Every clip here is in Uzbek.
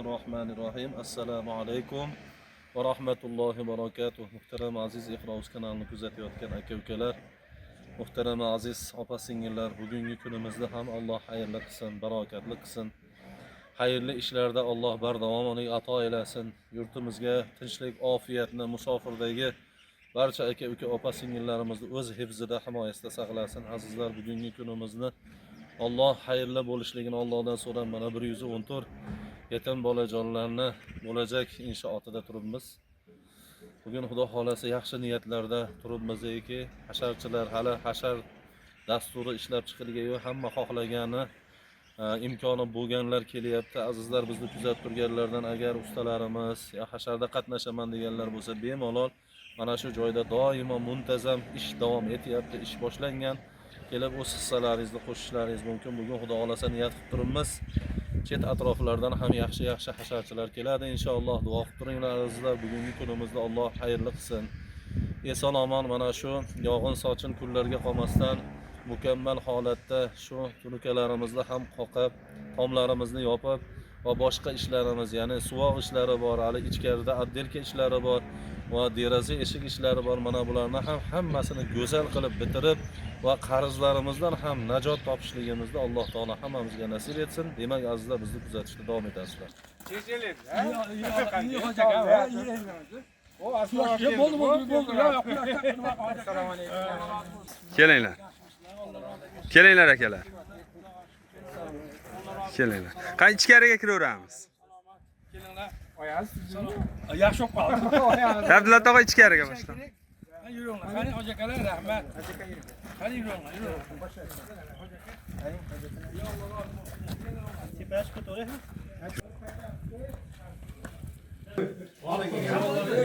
Bismillahirrahmanirrahim. Assalomu alaykum va rahmatullohi va barakatuh. Muhtaram aziz Iqrouz kanalini kuzatayotgan aka-ukalar, muhtaram aziz opa-singillar, bugungi kunimizda ham Alloh xayrli qilsin, barakatli qilsin. Xayrli ishlarda Alloh bardavom ato eylesin. Yurtimizga tinchlik, ofiyatni, musofirdagi barcha aka-uka opa-singillarimizni o'z hifzida, himoyasida saqlasin. Azizlar, bugungi kunimizni Alloh xayrli bo'lishligini Allohdan so'rab, mana 114 yetim bolajonlarni bo'lajak inshootida turibmiz. Bugun Xudo xolasa yaxshi niyatlarda turibmizki, hasharchilar hali hashar dasturi ishlab chiqilgan, hamma xohlagani imkoni bo'lganlar kelyapti. Azizlar, bizni kuzatib turganlardan agar ustalarimiz ya hasharda qatnashaman deganlar bo'lsa, bemalol mana shu joyda doimo muntazam ish davom etyapti, ish boshlangan. Kelib o'z hissalaringizni qo'shishlaringiz mumkin. Bugun Xudo xolasa niyat qilib turibmiz. Chet atroflardan ham yaxshi hasharchilar keladi. Inshaalloh duo qilib turinglar azizlar. Bugungi kunimizni Alloh xayrli qilsin. Eson omon mana shu yog'in sochin kunlarga qolmasdan mukammal holatda shu tunukalarimizni ham qoqib, tomlarimizni yopib va boshqa ishlarimiz, ya'ni suvoq ishlari bor, hali ichkarida atdelka ishlari bor va deraza eshik ishlari bor. Mana bularni ham hammasini go'zal qilib bitirib va qarzlarimizdan ham najot topishligimizni Alloh taolo hammamizga nasib etsin. Demak azizlar, bizni kuzatishda davom etasizlar. Kelinglar. Kelinglar akalar. Kelinglar. Qani ichkariga kiraveramiz. Kelinglar. Yaxshi bo'lib qoldi. Abdulla tog'a ichkariga boshla. Yuringlar. Qani hojakalar, rahmat. Hojaka yuring. Qani yuringlar, yuringlar. Tepash ko'tore.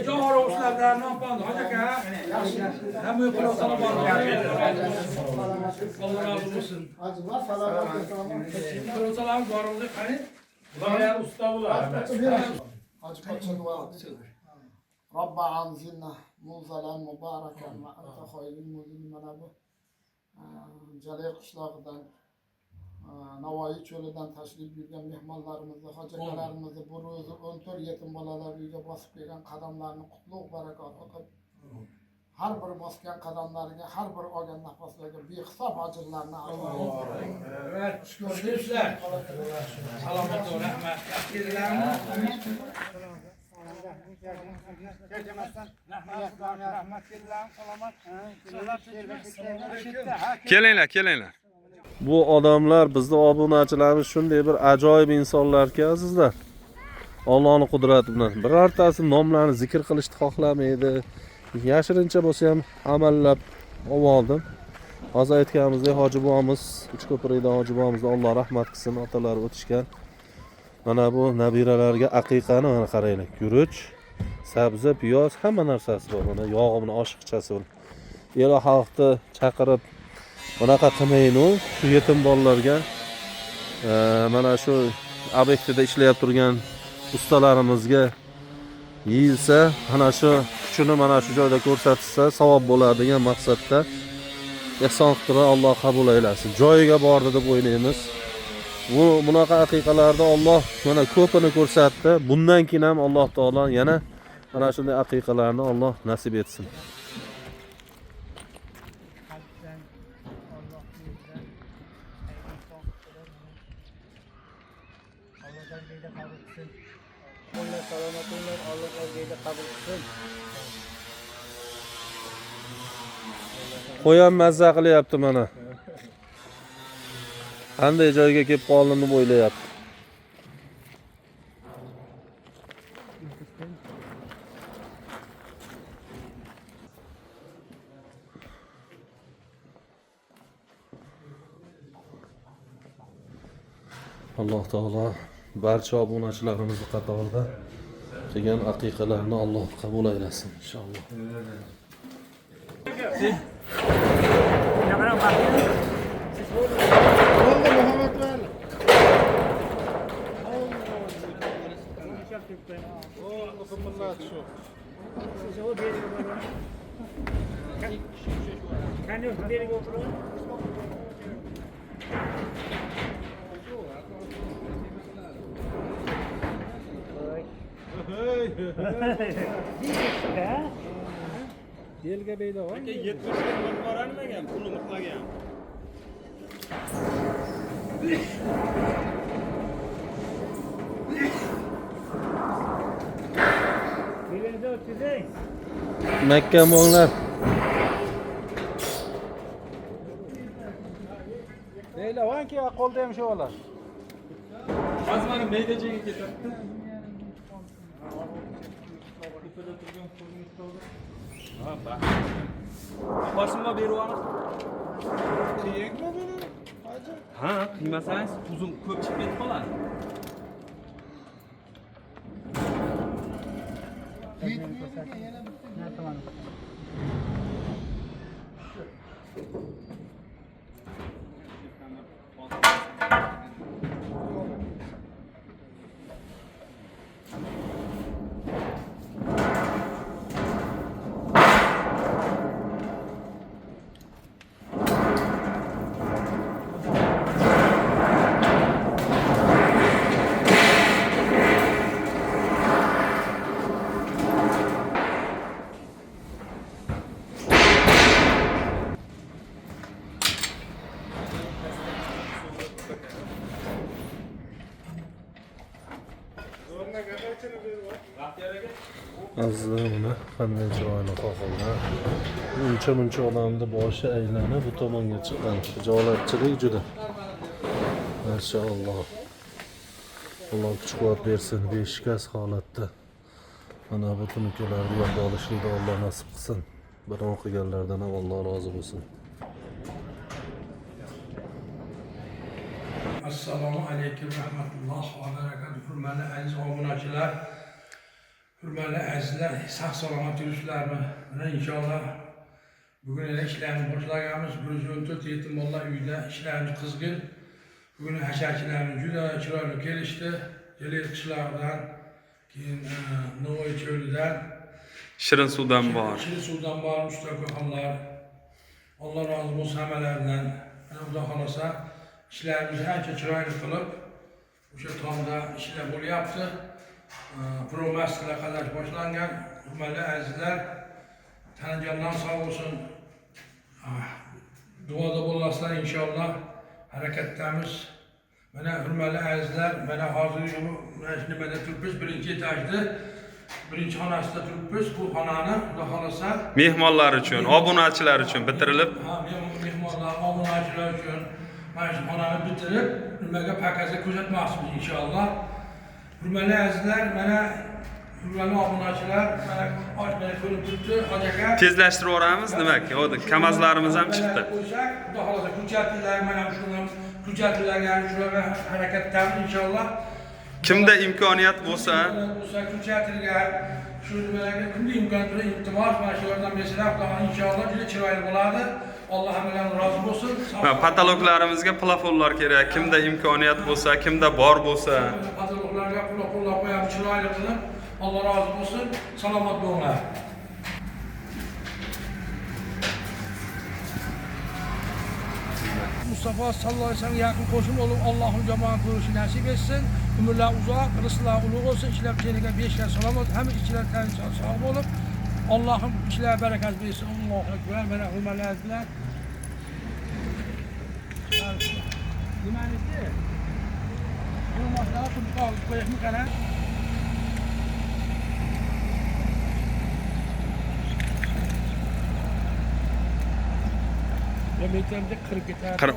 Jon oroslardan nopandi hojaka. Hamma yo'qlar salom bor. Alloh razı olsun. Acılar salamat Salom salom borildi qani. Bular usta bular. Acı paçın var. Rabba anzilna muzalan mubarakan ve anta hayrul muzilin mana bu. Jalil qishlog'idan Navoiy cho'lidan tashrif buyurgan mehmonlarimizni, hojakalarimizni, bu ro'zi 14 yetim bolalar uyiga bosib kelgan qadamlarini qutlug' barakot qilib, har bir bosgan qadamlariga, har bir olgan nafaslarga behisob ajrlarni Evet, şükürler. Selamet ol, rahmet. Kelinglar, kelinglar. Bu odamlar, bizni obunachilarimiz shunday bir ajoyib insonlarki azizlar. Allohning qudrati bilan birortasi nomlarini zikr qilishni xohlamaydi. Yashirincha bo'lsa ham amallab oldim. Hozir aytganimizdek hoji bobomiz, Uchko'prikdan hoji bobomizni Alloh rahmat qilsin, otalari o'tishgan. Mana bu nabiralarga aqiqani mana qaranglar. Guruch, sabzi, piyoz, hamma narsasi bor. Mana yog'imni oshiqchasi bor. Elo xalqni chaqirib bunaqa qilmaynu, shu yetim bolalarga mana shu obyektida ishlayib turgan ustalarimizga yeyilsa, mana shu kuchini mana shu joyda ko'rsatsa savob bo'ladi degan maqsadda ehson qilib Alloh qabul aylasin. Joyiga bordi deb o'ylaymiz. Bunaqa aqiqalarda Alloh mana ko'pini ko'rsatdi. Bundan keyin ham Alloh taolo yana mana shunday aqiqalarni Alloh nasib etsin. Qo'yam mazza qilyapti mana. Qanday joyga kelib qoldim deb o'ylayapti. Alloh taolo barcha obunachilarimizni qatorida qilgan aqiqalarni Alloh qabul aylasin inshaalloh. Belga beyda var. 70 boranmagan, puli mutlaqan. Makka mo'nglar. Beyla vanki qo'lda ham shu olar. Hozir mana maydachaga ketyapti. Ha, bak. Boshimga beryapmiz. Kiyekmi buni? Ha, qiymasangiz uzun ko'p chiqib ketib qoladi. Azizlar buni qanday chiroyli qoqilgan. Muncha odamni boshi aylanib bu tomonga chiqqan. Xijolatchilik juda. Maşallah. Alloh kuch-quvvat bersin, beshikaz holatda. Mana bu tunukalarni yo'q olishlikni Alloh nasib qilsin. Bir o'qiganlardan ham Alloh rozi bo'lsin. Assalomu alaykum rahmatulloh va barakatuh. Hurmatli aziz obunachilar, hurmatli azizlar, sog' salomat yuribsizlarmi? Mana inshaalloh bugun ishlarni boshlaganmiz. 114 yetim bolalar uyida ishlarimiz qizg'in. Bugun hasharchilarimiz juda chiroyli kelishdi. Jalil qishlog'idan, keyin Navoiy cho'lidan, Shirin suvdan bor. Shirin suvdan bor ustako'xonlar. Alloh rozi bo'lsin hammalaridan. Xudo xolasa ishlarimizni ancha chiroyli qilib, o'sha tomda ishlar bo'lyapti. Promasklar qadash boshlangan. Hurmatli azizlar, tanajondan sog' bo'lsin. Duoda bo'lasizlar inshaalloh. Harakatdamiz. Mana hurmatli azizlar, mana hozir mana nimada turibmiz, birinchi etajda, birinchi xonasida turibmiz. Bu xonani Xudo xolasa Mehmonlar uchun, obunachilar uchun bitirilib, mehmonlar, obunachilar uchun mana shu xonani bitirib, nimaga pakazga ko'rsatmoqchimiz inshaalloh. Hurmatli azizlar, mana hurmatli obunachilar, mana oshxona ko'rib turibdi, Hoji aka. tezlashtirib nimaga? Hozir kamazlarimiz ham chiqdi. Xudo xolasa hujjatlar mana shuni hujjatlarga shularga harakatdamiz inshaalloh. Kimda imkoniyat bo'lsa, hujjatlarga shu nimalarga kimda imkoniyat bo'lsa, iltimos mana shu yordam bersalar, inshaalloh juda chiroyli bo'ladi. Alloh hammalardan rozi bo'lsin. patologlarimizga plafonlar kerak. Kimda imkoniyat bo'lsa, kimda bor bo'lsa, patologlarga plafonlar qo'yamiz chiroyli qilib. Alloh rozi bo'lsin. Salomat bo'linglar. Mustafa sallallohu alayhi vasallam yaqin qo'shim bo'lib, Allohning jamoat ko'rishi nasib etsin. Umrlar uzoq, rizqlar ulug' bo'lsin. Ishlar keliga 5 yil salomat, hamma ishchilar sog' bo'lib, Allohim ishlar barakat bersin. Allohu akbar. Mana hurmatli azizlar. Nimaniki? Bu masala turib qo'yishni qara. Ya metromda qirib ketadi.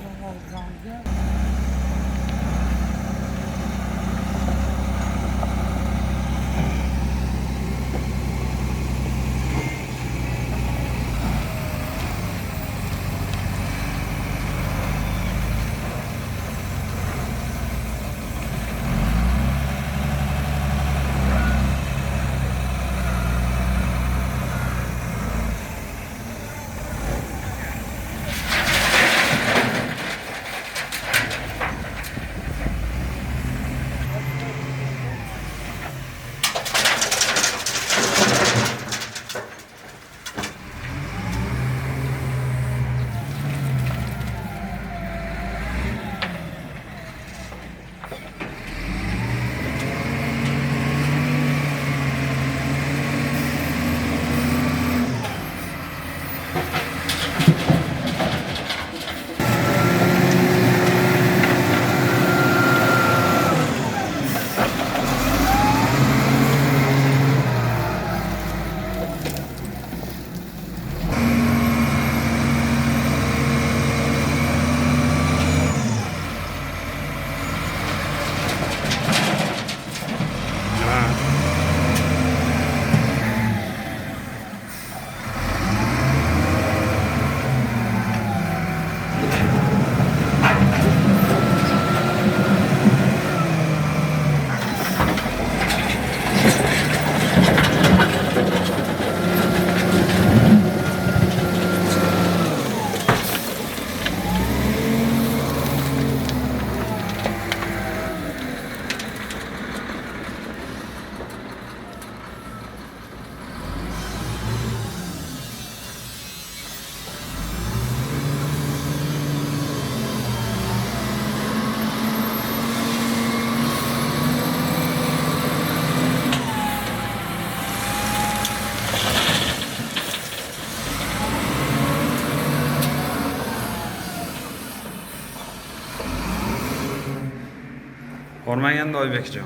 Ko'rmaganda Oybekjon.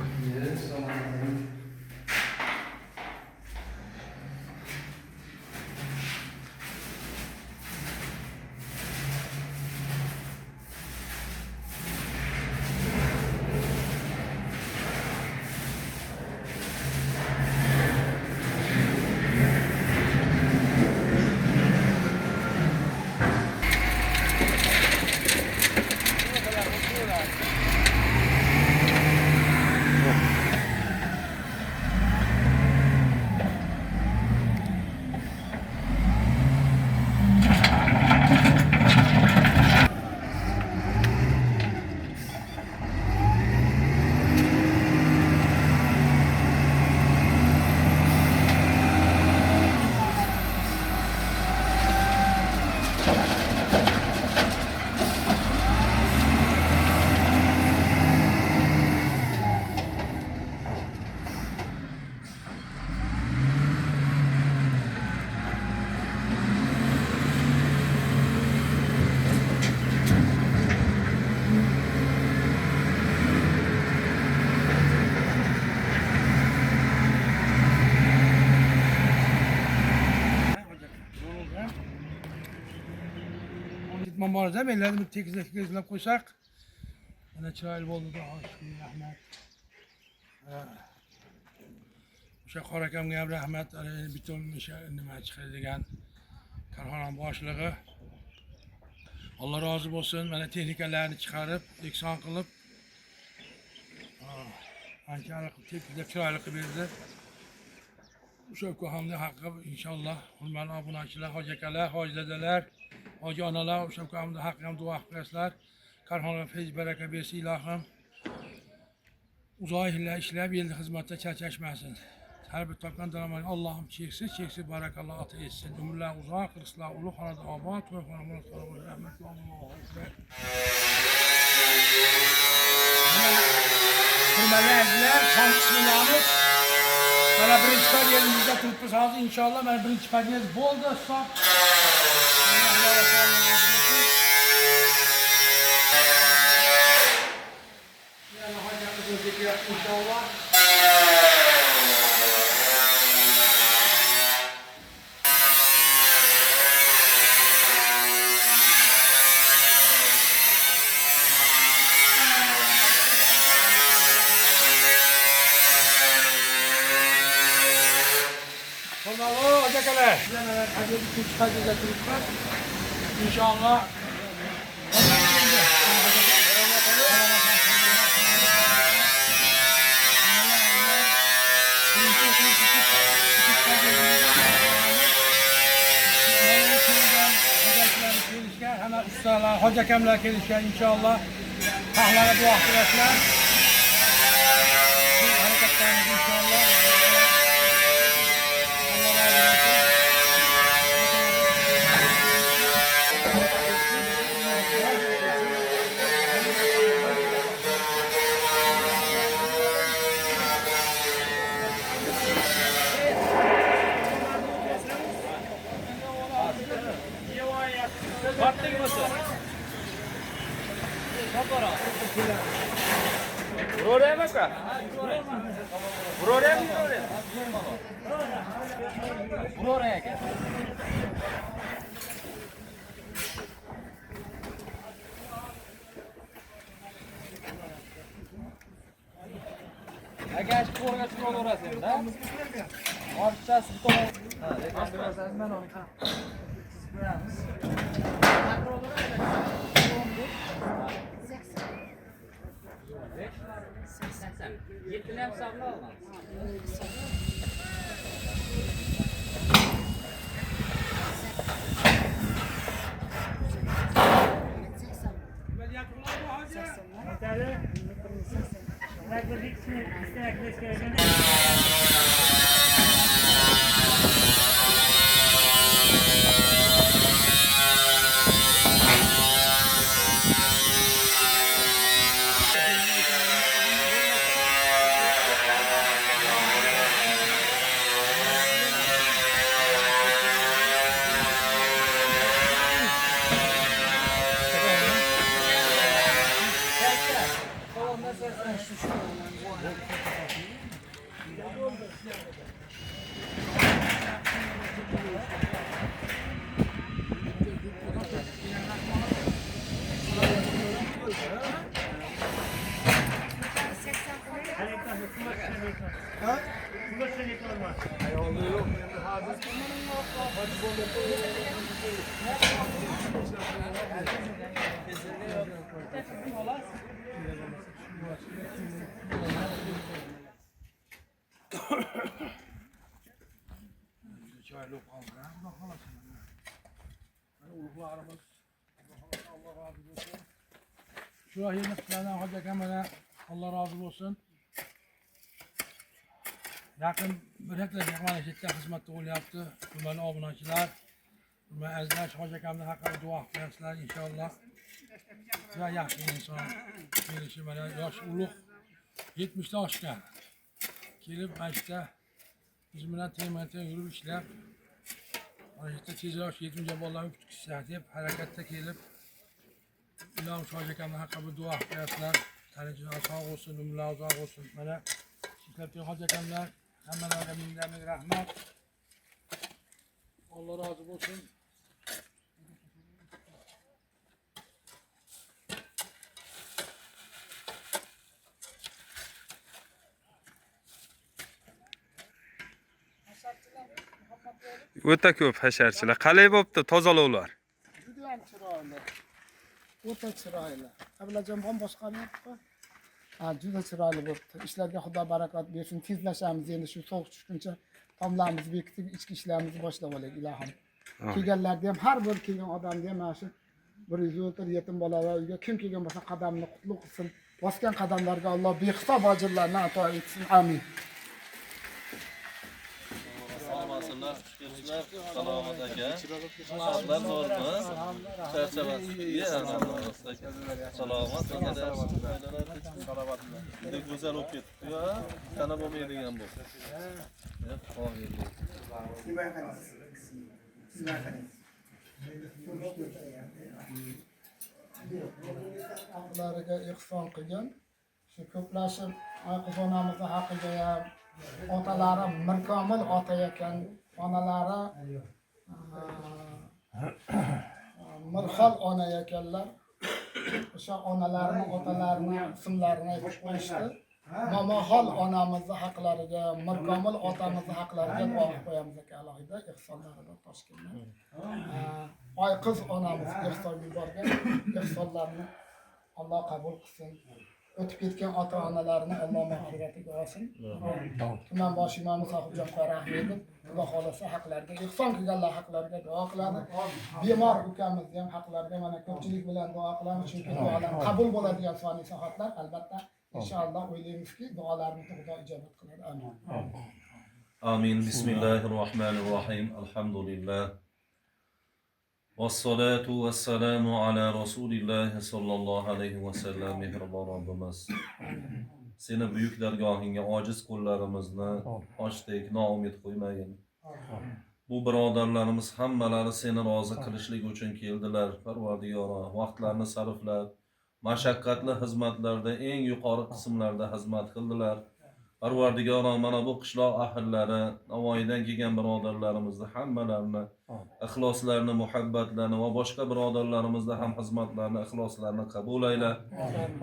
Gitmem var değil mi? Ellerimi tekizlep koysak. Bana çıraylı oldu da hoş rahmet. O'sha qora akamga ham rahmat. Bitim o'sha nima chiqadi degan korxona boshlig'i. Alloh rozi bo'lsin. Mana texnikalarni chiqarib, ekson qilib anchalik tekizlab chiroyli qilib berdi. O'sha hamda haqqi inshaalloh hurmatli obunachilar, hoji akalar, hoji dadalar, hoji onalar o'sha hamda haqqi ham duo qilasizlar. Korxona feyz baraka bersin ilohim. Uzoq yillar ishlab yilda xizmatda charchashmasin. Her bir topgan daromad Allah'ım çeksiz barakallah ata etsin. Ömürler uzak, rızklar ulu hanada abad, toyxona muratları rahmetli Allah'a ekber. Hürmetli əzizlər, son qismimiz. Bana birinci pədiyelimizdə tutubuz hazır inşallah. Bana birinci pədiyemiz boldu. Sağ. Yani hocamız önceki inşallah. Bravo, hocalar. Hadi bir küçük hadi götürüp İnşallah. Hemen ustalar, hoca kemler gelişken inşallah. Tahlara bu arkadaşlar. Hareketlerimiz inşallah. Buraya bak be. Buraya mı oraya? Buraya gel. Agar sporga chiqib o'rasizda. Ortiqchasi tomon. Ha, lekin men onu. Yetilem sabla olmaz. Çaylı kaldı. Bak halasın. Uluklarımız. Allah razı olsun. Şuraya hizmetlerden Hacı Kemal'e Allah razı olsun. Yakın bir hektar yakman eşitte hizmette ol yaptı. Hürmeli obunaçılar. Hürmeli ezler. Hacı Kemal'e hakkında dua edersler inşallah. Ya yaşlı insan. Gelişi böyle yaş uluk. 70'te aşkın. Gelip işte bizimle teğmente yürüp işler. İşte tez yaş 70 bollarını küçük hissetip harekette gelip İlahım şu Hacı Kemal'e hakkında dua edersler. Tanrıcına sağ olsun, ümrüne uzak olsun. Böyle şirketli Hacı Kemal'e hemen aleminlerine rahmet. Allah razı olsun. O'ta ko'p hasharchilar. Qalay bo'pti tozalovlar? Judayam chiroyli. O'ta chiroyli. Ablajon ham boshqaryapti. Juda chiroyli bo'pti. Ishlarga Xudo barakot bersin. Tezlashamiz endi shu sovuq tushguncha tomlarimizni bekitib, ichki ishlarimizni boshlab olaylik ilohim. Kelganlarda ham har bir kelgan odamga ham mana shu 100 yetim bolalar uyga kim kelgan bo'lsa qadamini qutlug' qilsin. Bosgan qadamlarga Alloh behisob ajrlarni ato etsin. Amin. Salamatsizlar, xushkelibsizlar. Salomat aka. Sog'lar zo'rmi? Charchamasizmi? Salomat aka. Juda go'zal bo'lib ketibdi-ku. Tana bo'lmaydigan bu. Aqllariga ihson qilgan. Shu ko'plashib qizonamizni haqqiga ham otalari mirkomil ota ekan, onalari mirxol ona ekanlar. O'sha onalarini, otalarini ismlarini aytib qo'yishdi. Momoxol onamizni haqlariga, mirkomil otamizni haqlariga duo qilib qo'yamiz aka alohida ihsonlarida Toshkentda. Oyqiz onamiz ihson yuborgan ihsonlarni Alloh qabul qilsin. O'tib ketgan ota-onalarni Alloh mag'firatiga olsin. Tuman bosh imomi Sohibjon Qorahmedov Xudo xolasa haqlariga, ihson qilganlar haqlariga duo qiladi. Bemor ukamizni ham haqlariga mana ko'pchilik bilan duo qilamiz, chunki duolar qabul bo'ladigan soniy soatlar albatta inshaalloh o'ylaymizki duolarimizni Xudo ijobat qiladi. Amin. Amin. Bismillahirrohmanirrohim. Alhamdulillah. Vassalatu vassalamu ala Rasulillah sallallohu alayhi va sallam. Mehribon Robbimiz, seni buyuk dargohingga ojiz qo'llarimizni ochdik, noumid qo'ymagin. Bu birodarlarimiz hammalari seni rozi qilishlik uchun keldilar. Parvardigoro, vaqtlarini sarflab, mashaqqatli xizmatlarda eng yuqori qismlarda xizmat qildilar. Parvardigoro, mana bu qishloq ahllari, Navoiydan kelgan birodarlarimizni hammalarini ixloslarini, muhabbatlarini va boshqa birodarlarimizda ham xizmatlarini, ixloslarini qabul ayla.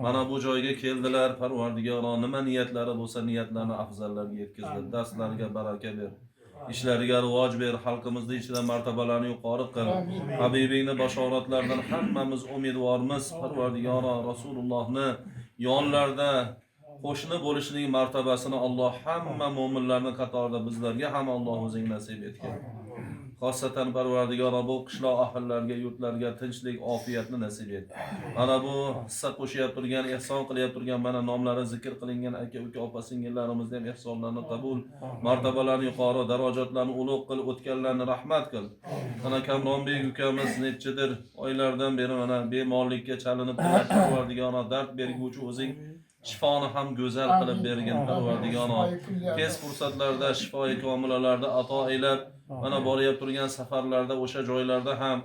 Mana bu joyga keldilar. Parvardigoro, nima niyatlari bo'lsa niyatlarini afzallarga yetkazdi. Darslariga baraka ber. Ishlariga rivoj ber, xalqimizning ichida martabalarni yuqori qil. Habibingning bashoratlaridan hammamiz umidvormiz. Parvardigoro, Rasulullohni yonlarida qo'shni bo'lishning martabasini Alloh hamma mu'minlarning qatorida bizlarga ham Alloh o'zing nasib etgin. Xosatan Parvardigoro, bu qishloq ahllariga, yurtlarga tinchlik, ofiyatni nasib et. Mana bu hissa qo'shib turgan, ihson qilib turgan, mana nomlari zikr qilingan aka-uka, opa-singillarimizni ham ihsonlarini qabul, martabalarni yuqori, darajatlarni ulug' qil, o'tganlarni rahmat qil. Mana Kamronbek ukamiz nechidir oylardan beri mana bemorlikka chalinib turgan, Parvardigoro, dard berguvchi o'zing shifoni ham go'zal qilib bergin. Parvardigoro, tez fursatlarda shifoi komilalarda ato aylab, mana borib turgan safarlarda o'sha joylarda ham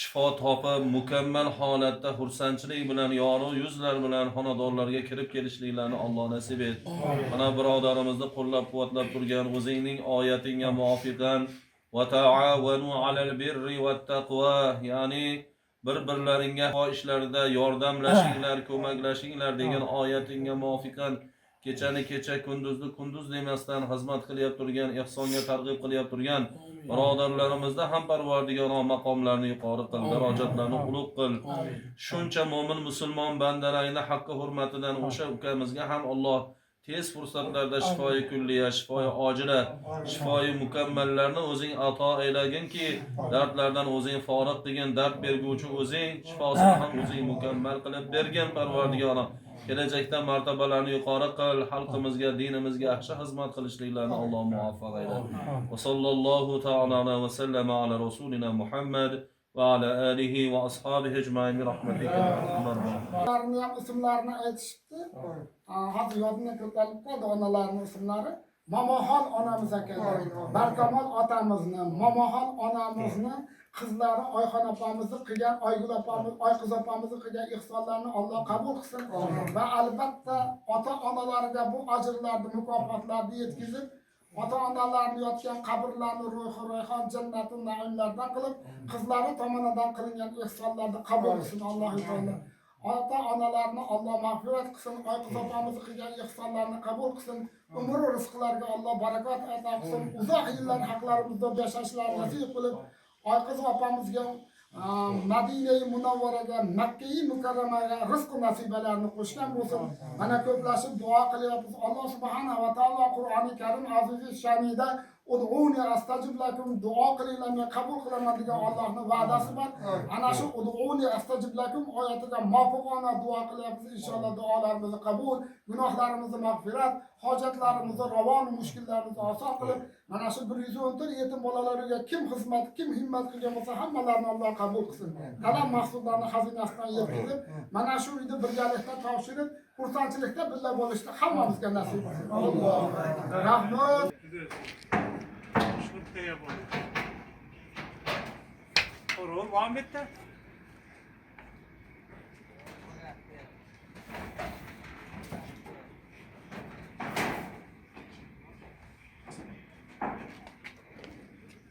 shifo topib, mukammal holatda xursandchilik bilan yorug' yuzlar bilan xonadonlarga kirib kelishliklarini Alloh nasib et. Mana birodarimizni qo'llab-quvvatlab turgan o'zingning oyatingga muvofiqan va ta'awanu 'alal birri vat taqvo, ya'ni bir-birlaringga ishlarida yordamlashinglar, ko'maklashinglar degan oyatingga muvofiqan kechani kecha, kunduzni kunduz demasdan xizmat qilyap turgan, ihsonga targ'ib qilyap turgan birodarlarimizda ham Parvardigoro maqomlarni yuqori qil, darajatlarni ulug' qil. Shuncha mo'min musulmon bandalarning haqqi hurmatidan o'sha ukamizga ham Alloh tez fursatlarda shifoyi kulliya, shifoyi ojila, shifoyi mukammallarni o'zing ato aylaginki, dardlardan o'zing forig' qilgin, dard berguvchi o'zing, shifosini ham o'zing mukammal qilib bergin Parvardigoro. Kelajakda martabalarni yuqori qil, xalqimizga, dinimizga yaxshi xizmat qilishliklarini Alloh muvaffaq ayla. Va sallallohu ta'ala va sallama ala rasulina Muhammad va ala alihi va ashabihi ecmaîn bi rahmetika ya arhamar rahimin. Onlarni ham ismlarini aytishibdi. Hozir yodimga ko'tarilib qoldi onalarning ismlari. Momoxon onamiz ekan. Barkamol otamizni, Momoxon onamizni, qizlari Oyxon opamizni qilgan, Oygul opamiz, Oyqiz opamizni qilgan ihsonlarni Alloh qabul qilsin va albatta ota-onalariga bu ajrlarni, mukofotlarni yetkazib, ota-onalarni yotgan qabrlarni ro'yxon jannatin naimlardan qilib, qizlari tomonidan qilingan ihsonlarni qabul qilsin Alloh taolo. Ota-onalarni Alloh mag'firat qilsin, Oyqiz opamizni qilgan ihsonlarni qabul qilsin. Umr va rizqlariga Alloh barakot ato qilsin. Uzoq yillar haqlarimizda yashashlarini nasib qilib, Oyqiz opamizga Madina-i Munawvaraga, Makka-i Mukarramaga rizq nasibalarini qo'shgan bo'lsin. Mana ko'plashib duo qilyapmiz. Alloh subhanahu va taolo Qur'oni Karim aziz shanida ud'uni astajib lakum, duo qilinglar men qabul qilaman degan Allohning va'dasi bor. Ana shu ud'uni astajib lakum oyatiga muvofiqona duo qilyapmiz. Inshaalloh duolarimizni qabul, gunohlarimizni mag'firat, hojatlarimizni ravon, mushkullarimizni oson qilib, mana shu 114 yetim bolalariga kim xizmat, kim himmat qilgan bo'lsa, hammalarini Alloh qabul qilsin. Talab mahsulotlarni xazinasidan yetkazib, mana shu uyda birgalikda topshirib, xursandchilikda birga bo'lishni hammamizga nasib qilsin. Alloh rahmat. Qo'rov Muhammadda.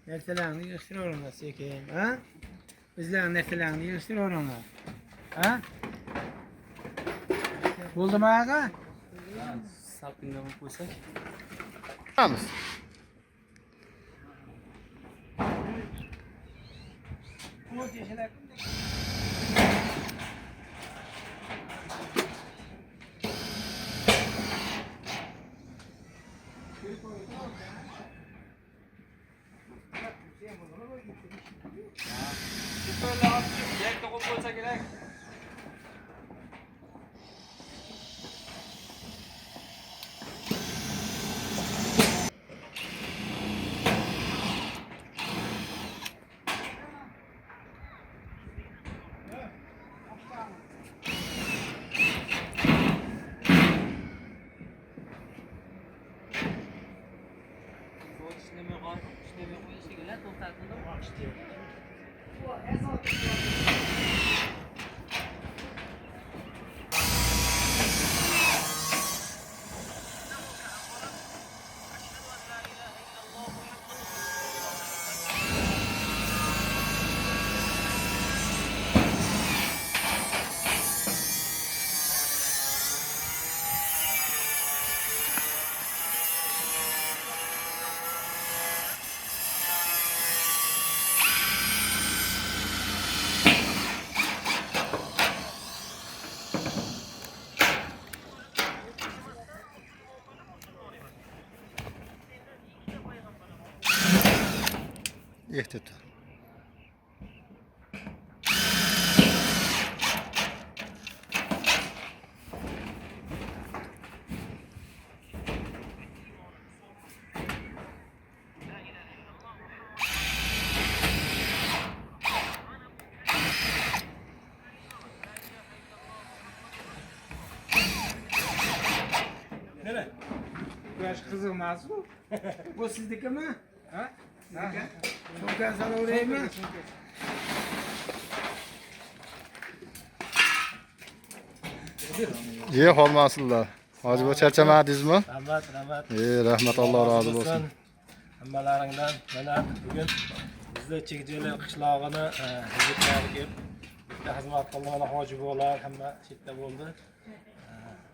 Nersalarni yig'ishtiraveraman sekin, ha? Bizlarning narsalarni yig'ishtiraveraman. Ha? Bo'ldimi aka? Salqindan qo'ysak. Vamos. Böyle azıcık yer dokun koysa gerek. Ehtiyat. Quyosh qizilmas bu. Bu siznikimi? Ha? Sumkani solaveraymi? Ye qolmasinlar. Hoji bo charchamadingizmi? Rahmat, rahmat. Rahmat, Alloh rozi bo'lsin. Hammalaringdan mana bugun bizni Chekjoylar qishlog'ini yigitlar kelib bitta xizmat qilgan hoji bo'lar, hamma chetda bo'ldi.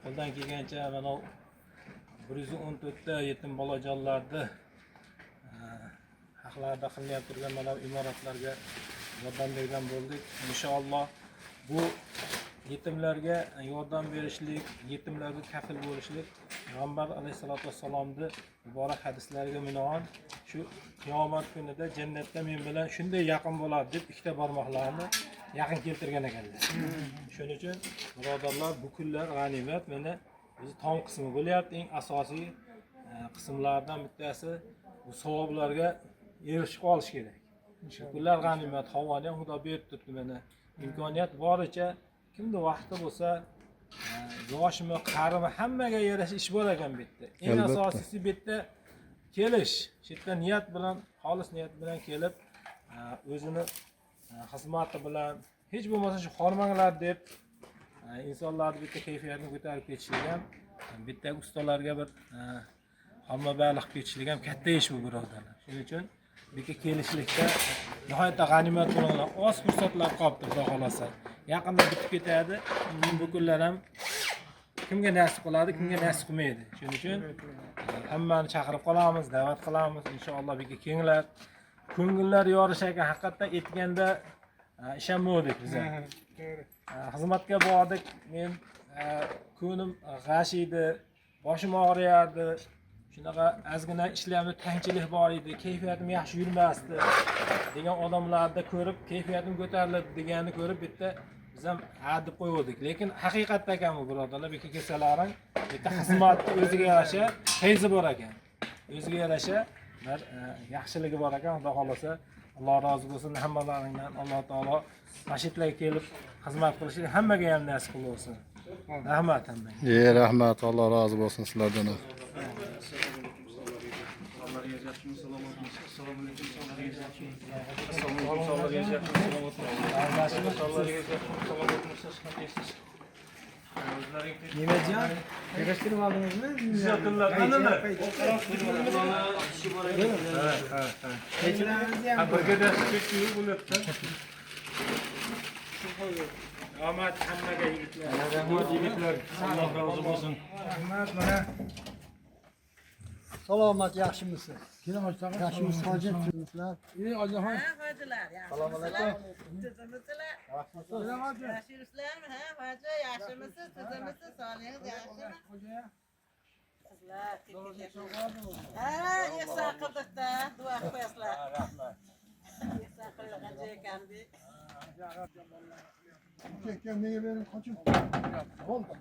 Qo'ldan kelgancha mana 114 ta yetim bolajonlarni haqlarida qilinib turgan mana imoratlarga yordam bergan bo'ldik. Inshaalloh bu yetimlarga yordam berishlik, yetimlarga kafil bo'lishlik Payg'ambar alayhisolatu vassalomning muborak hadislariga binoan shu qiyomat kunida jannatda men bilan shunday yaqin bo'ladi deb ikkita barmoqlarni yaqin keltirgan ekanlar. Shuning uchun birodarlar, bu kunlar g'animat, mana biz tom qismi bo'lyapti. Eng asosiy qismlardan bittasi bu savoblarga erishib olish kerak. Shu kunlar g'animat, havoni ham Xudo berib turibdi mana. Imkoniyat boricha kimda vaqti bo'lsa, yoshimi, qarimi hammaga yarasha ish bor ekan bu yerda. Eng asosiysi bu yerda kelish, shu yerda niyat bilan, xolis niyat bilan kelib, o'zini xizmati bilan hech bo'lmasa shu hormanglar deb insonlarning bitta kayfiyatini ko'tarib ketishlik ham, bitta ustalarga bir hammabaylik ketishlik ham katta ish bu birodarlar. Shuning uchun bu yerga kelishlikda nihoyatda g'animat bo'lgan oz fursatlar qolibdi, xudo xolasa. Yaqinda bitib ketadi. Bu kunlar ham kimga nasib qiladi, kimga nasib qilmaydi. Shuning uchun hammani chaqirib qolamiz, da'vat qilamiz. Inshaalloh bu yerga kelinglar. Ko'ngillar yorishar ekan, haqiqatdan aytganda ishonmadik biz. Xizmatga bordik. Men ko'nglim g'ashiydi, boshim og'riyardi. Shunaqa ozgina ishlarimda tangchilik bor edi, kayfiyatim yaxshi yurmasdi degan odamlarni ko'rib, kayfiyatim ko'tarildi deganini ko'rib bitta biz ham deb qo'ydik. Lekin haqiqatda ekan bu birodarlar, bu kelsalaring bitta xizmatni o'ziga yarasha fayzi bor ekan. O'ziga yarasha bir yaxshiligi bor ekan. Xudo xolasa Alloh rozi bo'lsin hammalaringdan. Alloh taolo mashitlarga kelib xizmat qilishni hammaga ham nasib qilsin. Rahmat hammaga. Rahmat, Alloh rozi bo'lsin sizlardan. Nimajon? Yig'ishtirib oldingizmi? Yaqinlar qanday? Birga chekib bo'lyapti. Rahmat hammaga yigitlar. Rahmat yigitlar. Alloh rozi bo'lsin. Rahmat mana. Salomat, yaxshimisiz? Keling hoji. Yaxshimisiz, hojatmisizlar? Ojaxon. Hojilar, Assalomu alaykum. tuzimisiz? Yaxshimisizlarmi? Ha, hoji, yaxshimisiz? Tuzimisiz? Sog'ligingiz yaxshimi? Sizlar, ha, ehson qildik-da, duo qo'yasizlar. Rahmat. Ehson qilgan ekandik. Chekkan menga bering, qochib. Bo'ldi.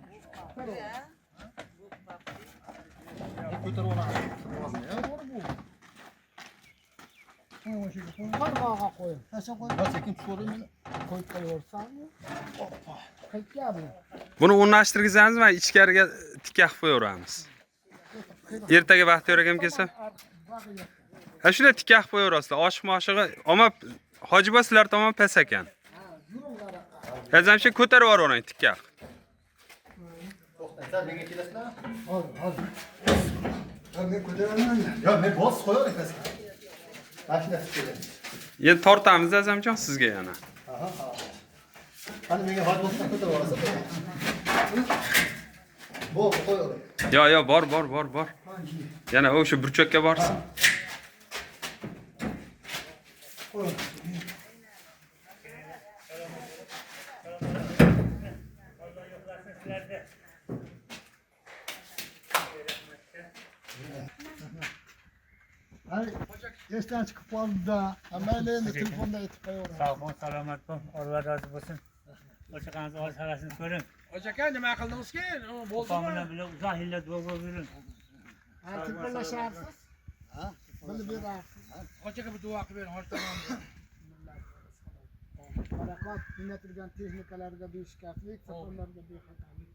Qarmoqqa qo'ying. Tashlab qo'ying. Sekin tushirib Qo'yib qo'yaversanmi? Qaytga bu? Buni o'rnashtirganingizmi, ichkariga tikka qilib qo'yaveramiz. Ertaga vaqt yo'ragam kelsa. Ha shunday tikka qilib qo'yaverasizlar. Oshiq-moshig'i, ammo hojibo sizlar tomon past ekan. Hazamchi ko'tarib yuboring tikka. Sen menga kelasizlar? Hozir. Men ko'taraman. Yo, men bos qo'yaver etasizlar. Mashinasi keling. Endi tortamiz Azamjon sizga yana. Qani menga hozir bo'lsa ko'tarib olasiz. Bo'p, qo'yaver. Yo, bor. Yana o'sha burchakka borsin. Hay, esdan chiqib qoldi-da. Mayli endi telefonda aytib qo'yaver. Sog' salomat bo'ling, Alloh rozi bo'lsin. O'chaqangiz o'z havasini ko'ring. Aka, nima qildingizki? Bo'ldimi? Bilan uzoq yillar duo ko'ring. Ha, tillasharsiz? Ha, bilib berasiz. Hojiga bir duo qilib bering, hoji tomon. Barakot, minnatirgan texnikalarga beshkaflik, safarlarga bexatarlik.